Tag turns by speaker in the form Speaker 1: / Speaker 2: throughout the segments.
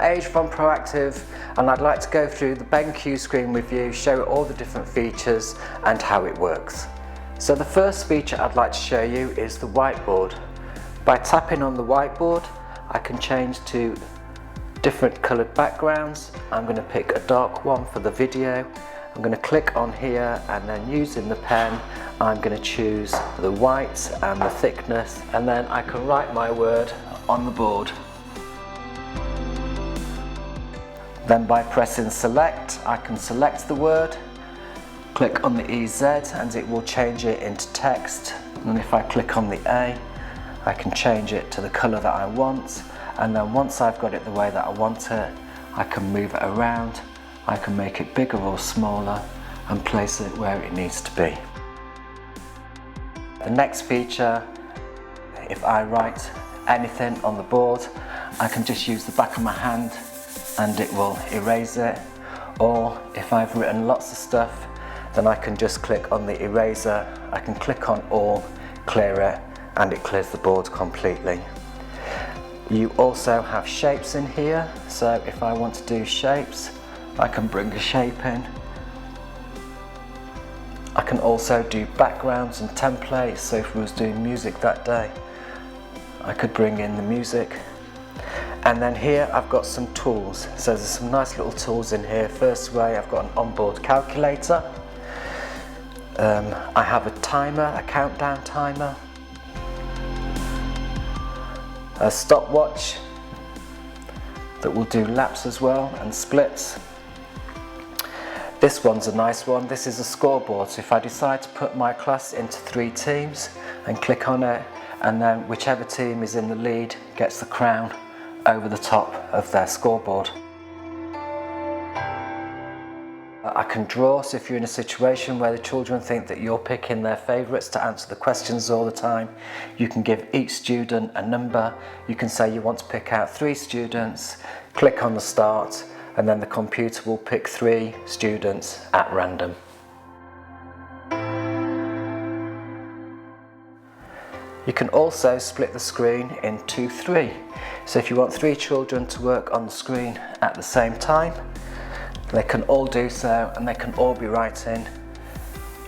Speaker 1: Age from Proactive, and I'd like to go through the BenQ screen with you, show you all the different features and how it works. So the first feature I'd like to show you is the whiteboard. By tapping on the whiteboard, I can change to different coloured backgrounds. I'm going to pick a dark one for the video. I'm going to click on here, and then using the pen I'm going to choose the white and the thickness, and then I can write my word on the board. Then by pressing select, I can select the word, click on the EZ and it will change it into text, and if I click on the A, I can change it to the colour that I want, and then once I've got it the way that I want it, I can move it around. I can make it bigger or smaller and place it where it needs to be. The next feature, if I write anything on the board, I can just use the back of my hand and it will erase it. Or if I've written lots of stuff, then I can just click on the eraser. I can click on all, clear it, and it clears the board completely. You also have shapes in here, so if I want to do shapes, I can bring a shape in. I can also do backgrounds and templates, so if we was doing music that day, I could bring in the music. And then here I've got some tools, so there's some nice little tools in here. First way, I've got an onboard calculator. I have a timer, a countdown timer, a stopwatch that will do laps as well and splits. This one's a nice one. This is a scoreboard, so if I decide to put my class into 3 teams and click on it, and then whichever team is in the lead gets the crown over the top of their scoreboard. I can draw, so if you're in a situation where the children think that you're picking their favourites to answer the questions all the time, you can give each student a number. You can say you want to pick out 3 students, click on the start, and then the computer will pick 3 students at random. You can also split the screen into 3. So if you want 3 children to work on the screen at the same time, they can all do so, and they can all be writing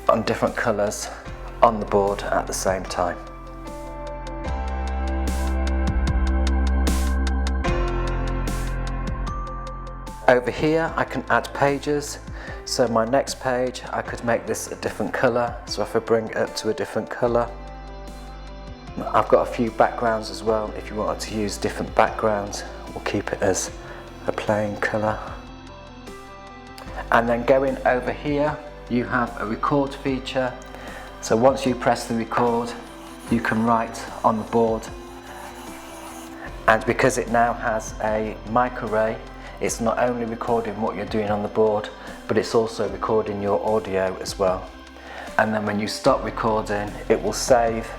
Speaker 1: on different colours on the board at the same time. Over here I can add pages, so my next page I could make this a different colour, so if I bring it up to a different colour. I've got a few backgrounds as well. If you wanted to use different backgrounds, we'll keep it as a plain colour. And then going over here, you have a record feature. So once you press the record, you can write on the board. And because it now has a mic array, it's not only recording what you're doing on the board, but it's also recording your audio as well. And then when you stop recording, it will save,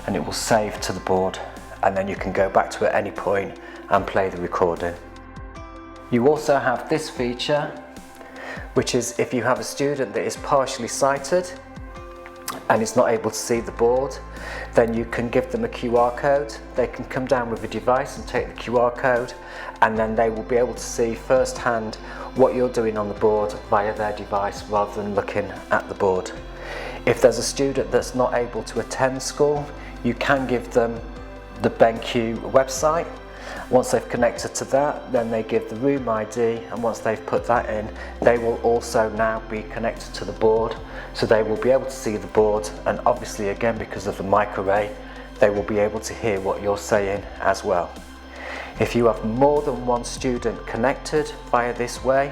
Speaker 1: and it will save to the board, and then you can go back to it at any point and play the recording. You also have this feature, which is if you have a student that is partially sighted and is not able to see the board, then you can give them a QR code. They can come down with a device and take the QR code, and then they will be able to see firsthand what you're doing on the board via their device rather than looking at the board. If there's a student that's not able to attend school, you can give them the BenQ website. Once they've connected to that, then they give the room ID, and once they've put that in, they will also now be connected to the board, so they will be able to see the board, and obviously again because of the mic array, they will be able to hear what you're saying as well. If you have more than 1 student connected via this way,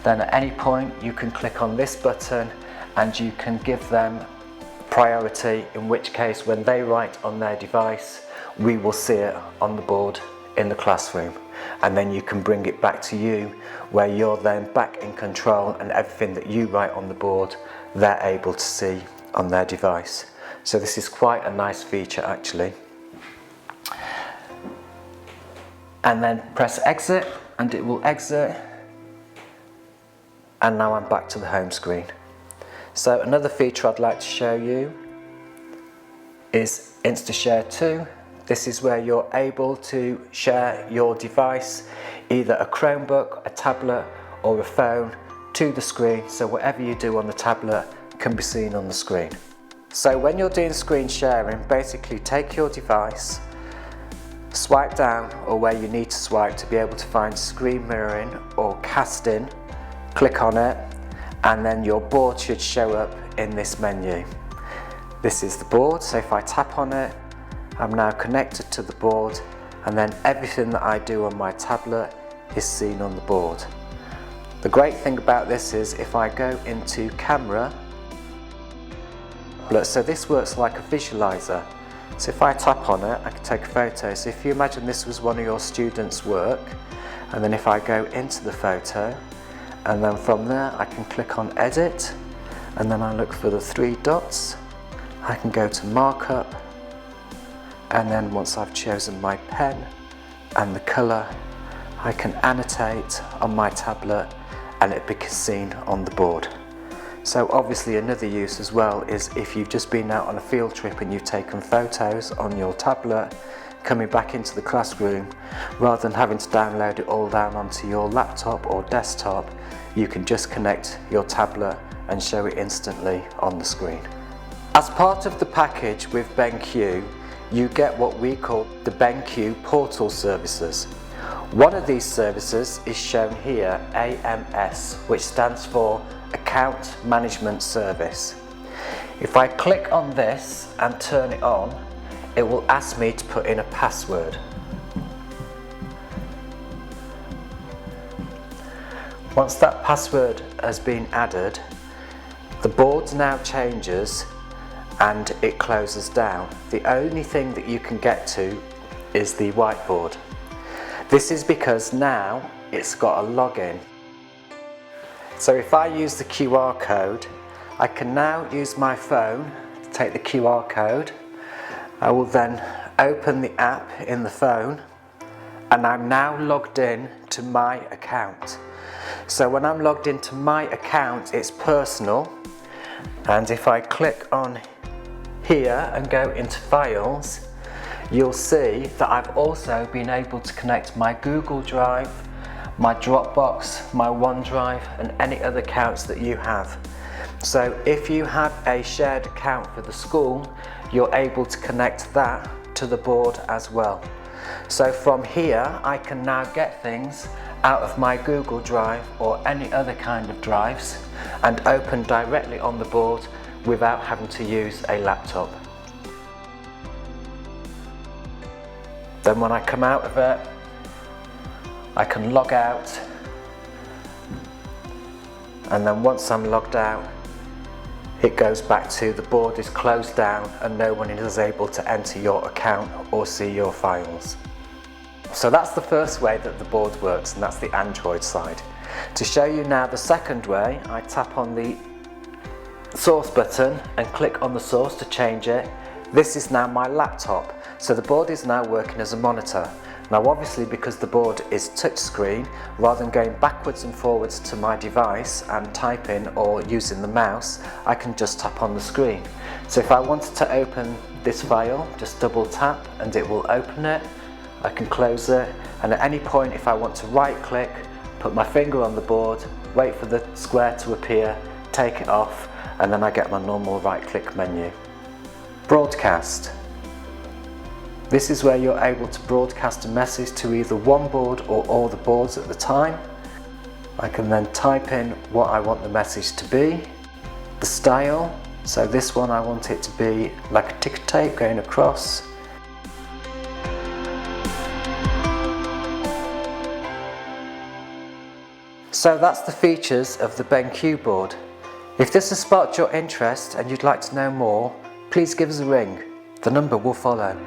Speaker 1: then at any point you can click on this button and you can give them priority, in which case when they write on their device, we will see it on the board in the classroom, and then you can bring it back to you where you're then back in control, and everything that you write on the board they're able to see on their device. So this is quite a nice feature actually. And then press exit and it will exit, and now I'm back to the home screen. So another feature I'd like to show you is InstaShare 2. This is where you're able to share your device either a Chromebook, a tablet or a phone to the screen, so whatever you do on the tablet can be seen on the screen. So when you're doing screen sharing, basically take your device, swipe down or where you need to swipe to be able to find screen mirroring or casting, click on it, and then your board should show up in this menu. This is the board, so if I tap on it, I'm now connected to the board, and then everything that I do on my tablet is seen on the board. The great thing about this is if I go into camera, so this works like a visualizer. So if I tap on it, I can take a photo. So if you imagine this was one of your students' work, and then if I go into the photo, and then from there I can click on edit, and then I look for the three dots, I can go to markup, and then once I've chosen my pen and the colour, I can annotate on my tablet and it becomes seen on the board. So obviously another use as well is if you've just been out on a field trip and you've taken photos on your tablet, coming back into the classroom, rather than having to download it all down onto your laptop or desktop, you can just connect your tablet and show it instantly on the screen. As part of the package with BenQ, you get what we call the BenQ portal services. One of these services is shown here, AMS, which stands for Account Management Service. If I click on this and turn it on, it will ask me to put in a password. Once that password has been added, the board now changes and it closes down. The only thing that you can get to is the whiteboard. This is because now it's got a login. So if I use the QR code, I can now use my phone to take the QR code. I will then open the app in the phone, and I'm now logged in to my account. So when I'm logged into my account, it's personal, and if I click on here and go into files, you'll see that I've also been able to connect my Google Drive, my Dropbox, my OneDrive and any other accounts that you have. So if you have a shared account for the school, you're able to connect that to the board as well. So from here I can now get things out of my Google Drive or any other kind of drives and open directly on the board without having to use a laptop. Then when I come out of it, I can log out, and then once I'm logged out, it goes back to the board is closed down and no one is able to enter your account or see your files. So that's the first way that the board works, and that's the Android side. To show you now the second way, I tap on the source button and click on the source to change it. This is now my laptop, so the board is now working as a monitor. Now obviously because the board is touchscreen, rather than going backwards and forwards to my device and typing or using the mouse, I can just tap on the screen. So if I wanted to open this file, just double tap and it will open it. I can close it, and at any point if I want to right click, put my finger on the board, wait for the square to appear, take it off, and then I get my normal right click menu. Broadcast. This is where you're able to broadcast a message to either one board or all the boards at the time. I can then type in what I want the message to be. The style, so this one I want it to be like a ticker tape going across. So that's the features of the BenQ board. If this has sparked your interest and you'd like to know more, please give us a ring. The number will follow.